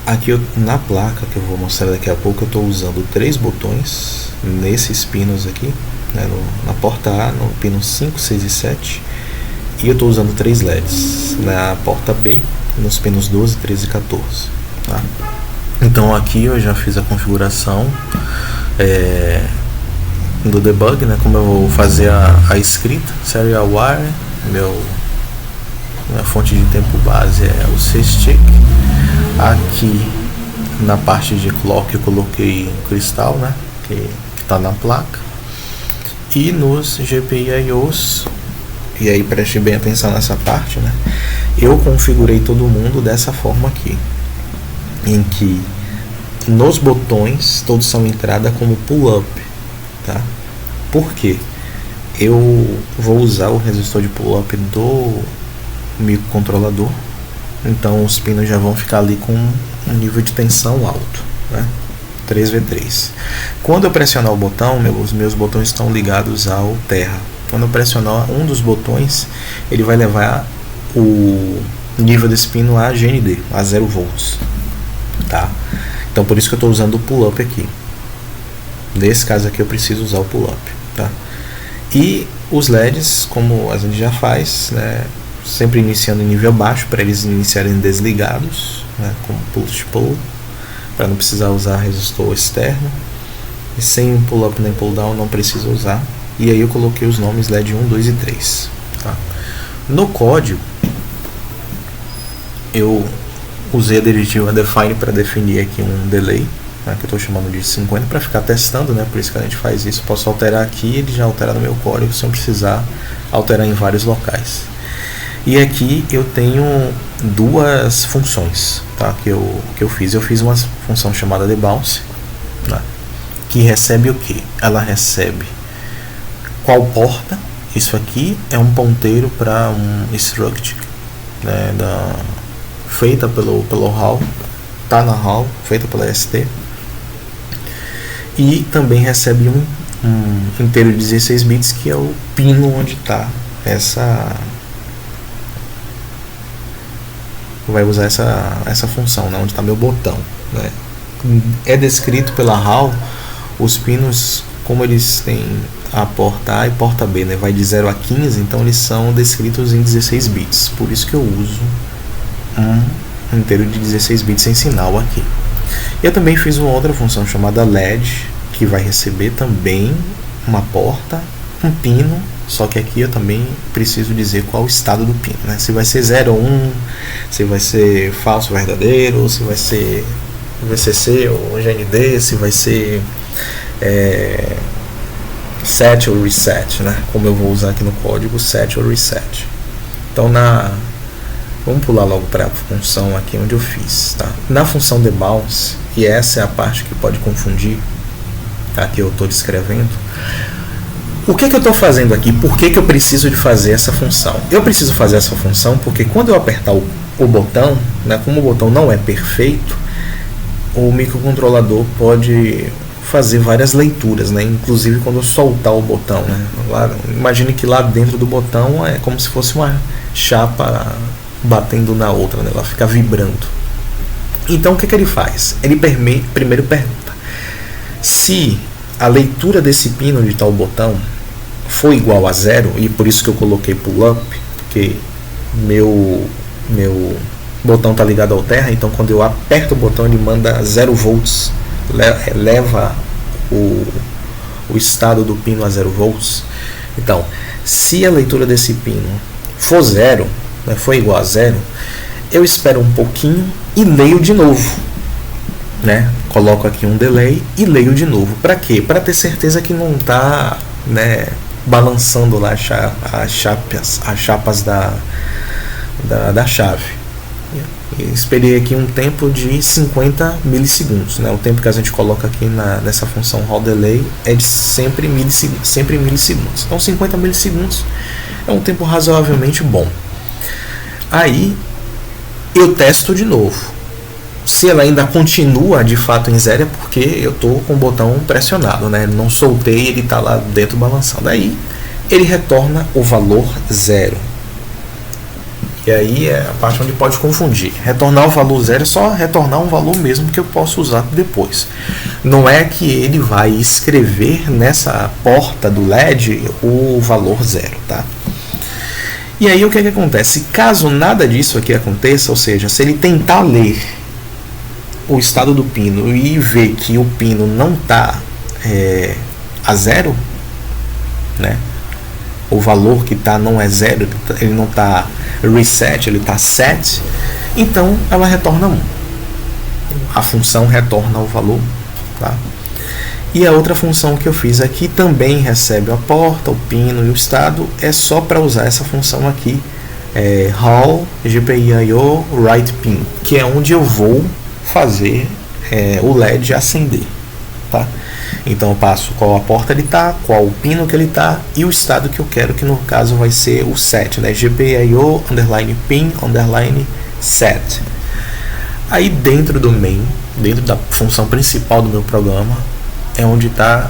Aqui na placa que eu vou mostrar daqui a pouco, eu estou usando 3 botões nesses pinos aqui, né, na porta A, no pino 5, 6 e 7, e eu estou usando 3 LEDs na porta B, nos pinos 12, 13 e 14. Tá? Então aqui eu já fiz a configuração do debug, né, como eu vou fazer a escrita, serial wire, minha fonte de tempo base é o C-Stick. Aqui na parte de clock eu coloquei cristal, né, que está na placa, e nos GPI IOs, e aí preste bem atenção nessa parte, né, eu configurei todo mundo dessa forma aqui, em que nos botões todos são entrada como pull-up, tá? Por quê? Eu vou usar o resistor de pull-up do microcontrolador, então os pinos já vão ficar ali com um nível de tensão alto, né? 3V3. Quando eu pressionar o botão, os meus botões estão ligados ao terra. Quando eu pressionar um dos botões, ele vai levar o nível desse pino a GND, a 0 volts, tá? Então por isso que eu estou usando o pull-up aqui. Nesse caso aqui eu preciso usar o pull-up, tá? E os LEDs, como a gente já faz, né, sempre iniciando em nível baixo para eles iniciarem desligados, né, como push-pull, para não precisar usar resistor externo. E sem pull-up nem pull-down não precisa usar. E aí eu coloquei os nomes LED 1, 2 e 3. Tá? No código eu usei a diretiva define para definir aqui um delay, né, que eu estou chamando de 50 para ficar testando, né, por isso que a gente faz isso. Posso alterar aqui, ele já altera no meu código sem precisar alterar em vários locais. E aqui eu tenho 2 funções, tá, que eu fiz. Eu fiz uma função chamada debounce, tá, que recebe o que? Ela recebe qual porta. Isso aqui é um ponteiro para um struct, né, feita pelo HAL, tá na HAL, feita pela ST. E também recebe um inteiro de 16 bits, que é o pino onde está vai usar essa função, né, onde está meu botão, né. É descrito pela HAL os pinos, como eles têm a porta A e porta B, né, vai de 0 a 15, então eles são descritos em 16 bits, por isso que eu uso um inteiro de 16 bits sem sinal aqui. Eu também fiz uma outra função chamada LED, que vai receber também uma porta, um pino, só que aqui eu também preciso dizer qual o estado do pino, né? Se vai ser 0 ou 1, se vai ser falso ou verdadeiro, se vai ser VCC ou GND, se vai ser set ou reset, né? Como eu vou usar aqui no código, set ou reset. Então vamos pular logo para a função aqui onde eu fiz, tá? Na função debounce, e essa é a parte que pode confundir, tá, que eu estou descrevendo. O que eu estou fazendo aqui? Por que eu preciso de fazer essa função? Eu preciso fazer essa função porque quando eu apertar o botão, né, como o botão não é perfeito, o microcontrolador pode fazer várias leituras, né, inclusive quando eu soltar o botão, né. Imagine que lá dentro do botão é como se fosse uma chapa batendo na outra, né, ela fica vibrando. Então o que ele faz? Ele primeiro pergunta se a leitura desse pino onde está o botão foi igual a 0, e por isso que eu coloquei pull-up, porque meu botão está ligado ao terra, então quando eu aperto o botão ele manda 0 volts, leva o estado do pino a 0 volts. Então, se a leitura desse pino for 0, né, foi igual a 0, eu espero um pouquinho e leio de novo, né? Coloco aqui um delay e leio de novo. Para quê? Para ter certeza que não está, né, balançando lá as chapas da chave. Eu esperei aqui um tempo de 50 milissegundos, né? O tempo que a gente coloca aqui nessa função HAL delay é de sempre milissegundos. Então 50 milissegundos é um tempo razoavelmente bom. Aí eu testo de novo. Se ela ainda continua de fato em 0, é porque eu estou com o botão pressionado, né? Não soltei, ele está lá dentro balançando. Aí ele retorna o valor 0. E aí é a parte onde pode confundir. Retornar o valor zero é só retornar um valor mesmo que eu posso usar depois. Não é que ele vai escrever nessa porta do LED o valor zero, tá? E aí o que acontece? Caso nada disso aqui aconteça, ou seja, se ele tentar ler o estado do pino e ver que o pino não está a zero, né? O valor que está não é zero, ele não está reset, ele está set, então ela retorna 1. A função retorna o valor, tá? E a outra função que eu fiz aqui também recebe a porta, o pino e o estado, é só para usar essa função aqui, Hall GPIO write pin, que é onde eu vou fazer o LED acender, tá? Então eu passo qual a porta ele está, qual o pino que ele está e o estado que eu quero, que no caso vai ser o set, né? GPIO underline pin underline set. Aí dentro do main, dentro da função principal do meu programa, é onde está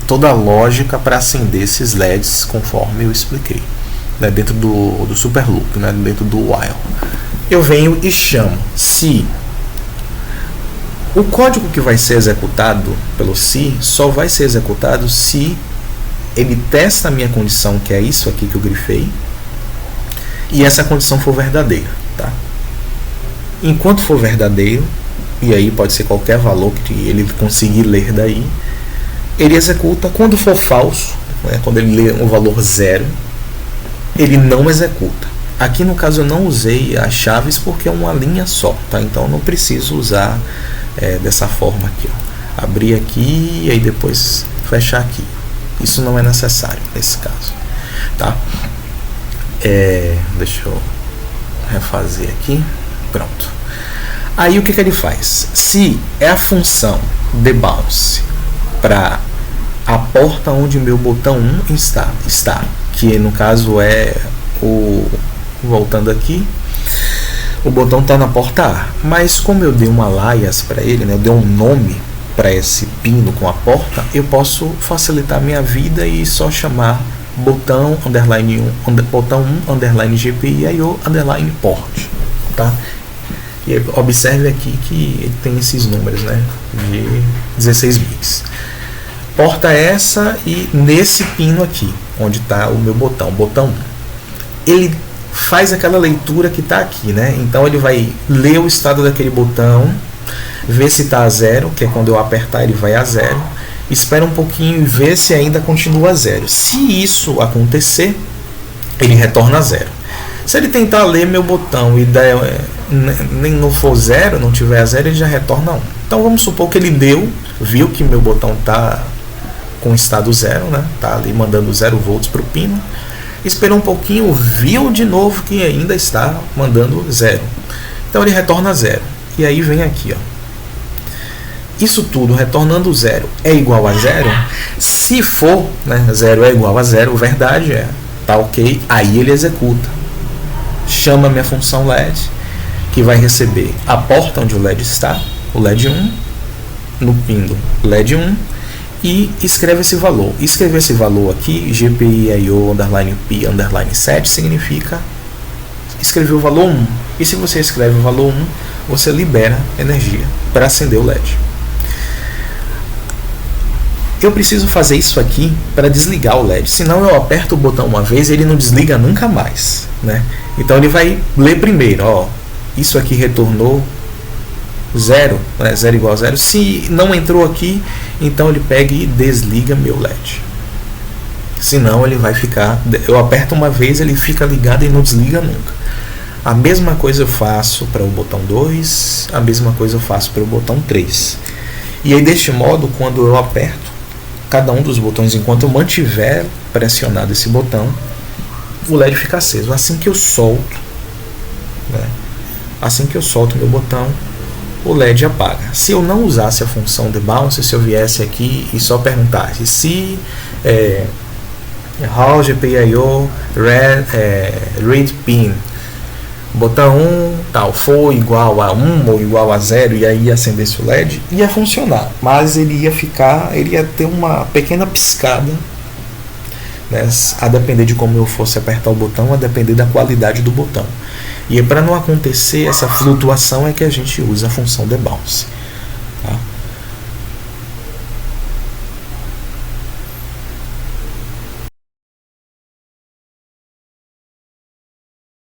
toda a lógica para acender esses LEDs conforme eu expliquei, né? Dentro do super loop, né? Dentro do while. Eu venho e chamo se o código que vai ser executado pelo se só vai ser executado se ele testa a minha condição, que é isso aqui que eu grifei, e essa condição for verdadeira, tá? Enquanto for verdadeiro, e aí pode ser qualquer valor que ele conseguir ler daí, ele executa. Quando for falso, né, quando ele lê um valor zero, ele não executa. Aqui no caso eu não usei as chaves porque é uma linha só, tá? Então eu não preciso usar dessa forma aqui, ó. Abrir aqui e aí depois fechar aqui. Isso não é necessário nesse caso, tá? Deixa eu refazer aqui. Pronto. Aí o que ele faz? Se é a função debounce para a porta onde meu botão 1 está, que no caso é voltando aqui, o botão está na porta A, mas como eu dei um alias para ele, né, eu dei um nome para esse pino com a porta, eu posso facilitar minha vida e só chamar botão underline 1 underline GPIO underline port, tá? E observe aqui que ele tem esses números, né, de 16 bits. Porta essa e nesse pino aqui, onde está o meu botão 1, ele faz aquela leitura que está aqui, né? Então ele vai ler o estado daquele botão, ver se está a zero, que é quando eu apertar ele vai a zero, espera um pouquinho e vê se ainda continua a zero. Se isso acontecer, ele retorna a zero. Se ele tentar ler meu botão e nem não for zero, não tiver a zero, ele já retorna 1. Então vamos supor que ele viu que meu botão está com estado zero, né? Tá ali mandando 0 volts para o pino. Esperou um pouquinho, viu de novo que ainda está mandando 0. Então ele retorna 0. E aí vem aqui, ó. Isso tudo retornando 0 é igual a 0? Se for, né, 0 é igual a 0, verdade tá ok, aí ele executa. Chama a minha função LED, que vai receber a porta onde o LED está, o LED 1, no pino LED 1, e escreve esse valor. Escrever esse valor aqui, GPIO underline P underline 7, significa escrever o valor 1. E se você escreve o valor 1, você libera energia para acender o LED. Eu preciso fazer isso aqui para desligar o LED, senão eu aperto o botão uma vez e ele não desliga nunca mais, né? Então ele vai ler primeiro, ó, isso aqui retornou 0, né? 0 igual a 0. Se não entrou aqui, então ele pega e desliga meu LED. Senão ele vai ficar, eu aperto uma vez, ele fica ligado e não desliga nunca. A mesma coisa eu faço para o botão 2, a mesma coisa eu faço para o botão 3. E aí deste modo, quando eu aperto cada um dos botões, enquanto eu mantiver pressionado esse botão, o LED fica aceso. Assim que eu solto, né? Assim que eu solto meu botão, o LED apaga. Se eu não usasse a função debounce, se eu viesse aqui e só perguntasse se how GPIO read pin botão 1 tal for igual a 1 ou igual a 0 e aí acendesse o LED, ia funcionar, mas ele ia ter uma pequena piscada né? A depender de como eu fosse apertar o botão, a depender da qualidade do botão. E para não acontecer essa flutuação é que a gente usa a função debounce.